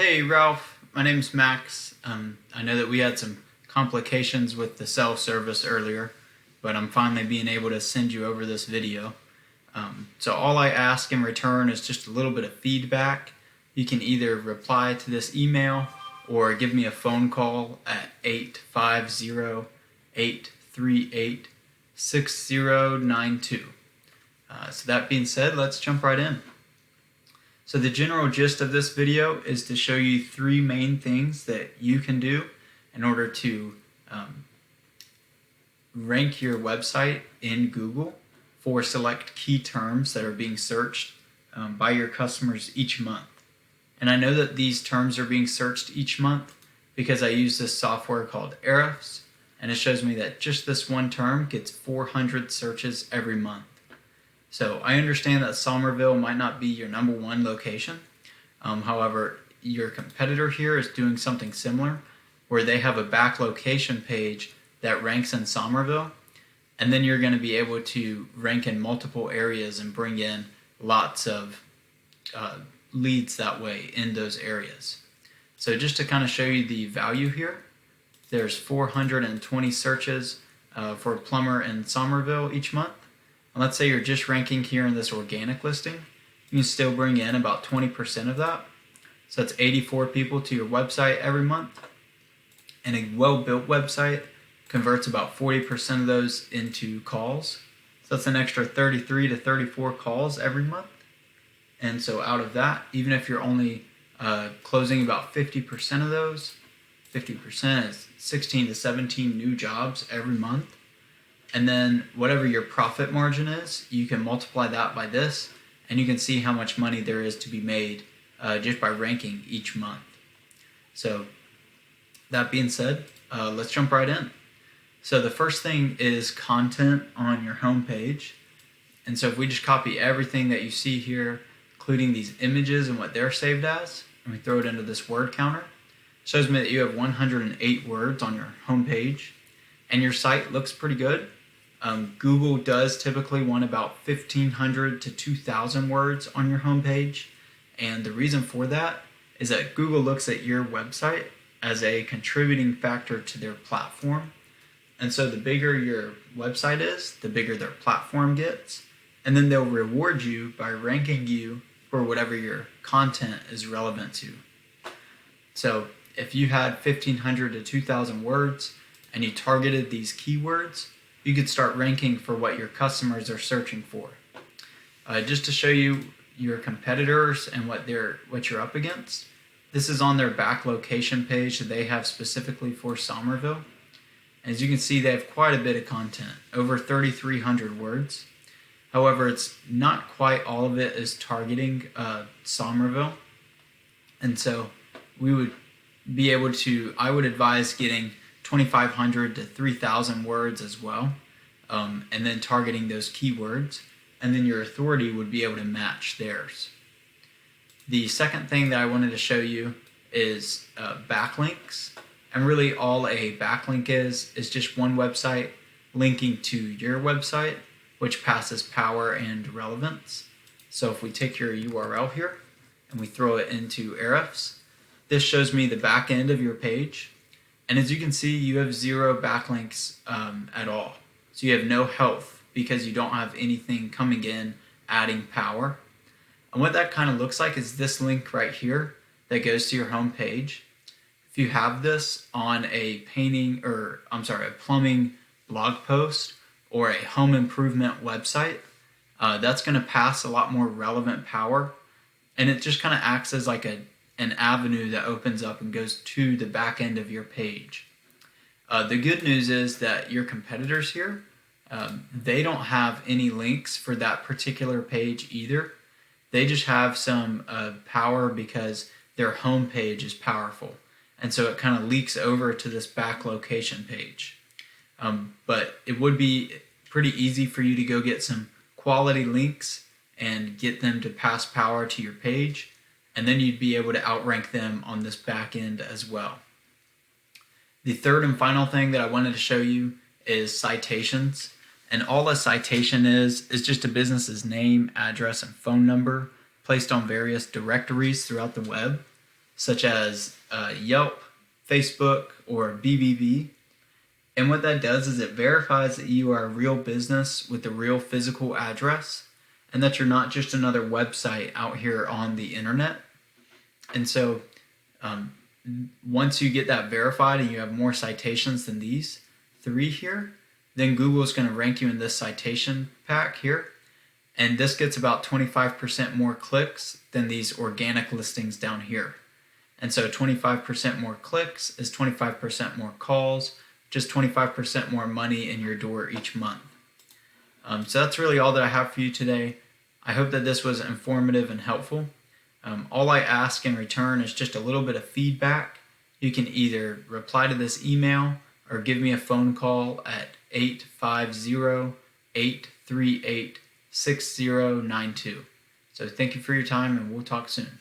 Hey Ralph, my name's Max. I know that we had some complications with the self-service earlier, but I'm finally being able to send you over this video. So all I ask in return is just a little bit of feedback. You can either reply to this email or give me a phone call at 850-838-6092. So that being said, let's jump right in. So the general gist of this video is to show you three main things that you can do in order to rank your website in Google for select key terms that are being searched by your customers each month. And I know that these terms are being searched each month because I use this software called Ahrefs, and it shows me that just this one term gets 400 searches every month. So I understand that Somerville might not be your #1 location. However, your competitor here is doing something similar where they have a back location page that ranks in Somerville, and then you're going to be able to rank in multiple areas and bring in lots of leads that way in those areas. So just to kind of show you the value here, there's 420 searches for a plumber in Somerville each month. And let's say you're just ranking here in this organic listing, you can still bring in about 20% of that. So that's 84 people to your website every month. And a well-built website converts about 40% of those into calls. So that's an extra 33 to 34 calls every month. And so out of that, even if you're only closing about 50% of those, 50% is 16 to 17 new jobs every month. And then whatever your profit margin is, you can multiply that by this, and you can see how much money there is to be made just by ranking each month. So that being said, let's jump right in. So the first thing is content on your homepage. And so if we just copy everything that you see here, including these images and what they're saved as, and we throw it into this word counter, it shows me that you have 108 words on your homepage, and your site looks pretty good. Google does typically want about 1,500 to 2,000 words on your homepage, and the reason for that is that Google looks at your website as a contributing factor to their platform. And so the bigger your website is, the bigger their platform gets, and then they'll reward you by ranking you for whatever your content is relevant to. So if you had 1,500 to 2,000 words and you targeted these keywords, you could start ranking for what your customers are searching for. Just to show you your competitors and what you're up against, this is on their back location page that they have specifically for Somerville. As you can see, they have quite a bit of content, over 3,300 words. However, it's not quite all of it is targeting Somerville. And so we would be able to, I would advise getting 2,500 to 3,000 words as well, and then targeting those keywords, and then your authority would be able to match theirs. The second thing that I wanted to show you is backlinks, and really all a backlink is just one website linking to your website, which passes power and relevance. So if we take your URL here and we throw it into Ahrefs, this shows me the back end of your page. And as you can see, you have 0 backlinks at all. So you have no health because you don't have anything coming in adding power. And what that kind of looks like is this link right here that goes to your home page. If you have this on a plumbing blog post or a home improvement website, that's going to pass a lot more relevant power. And it just kind of acts as like an avenue that opens up and goes to the back end of your page. The good news is that your competitors here, they don't have any links for that particular page either. They just have some power because their home page is powerful. And so it kind of leaks over to this back location page. But it would be pretty easy for you to go get some quality links and get them to pass power to your page, and then you'd be able to outrank them on this back end as well. The third and final thing that I wanted to show you is citations. And all a citation is just a business's name, address, and phone number placed on various directories throughout the web. such as Yelp, Facebook, or BBB. And what that does is it verifies that you are a real business with a real physical address and that you're not just another website out here on the internet. And so once you get that verified and you have more citations than these 3 here, then Google is going to rank you in this citation pack here. And this gets about 25% more clicks than these organic listings down here. And so 25% more clicks is 25% more calls, just 25% more money in your door each month. So that's really all that I have for you today. I hope that this was informative and helpful. All I ask in return is just a little bit of feedback. You can either reply to this email or give me a phone call at 850-838-6092. So thank you for your time, and we'll talk soon.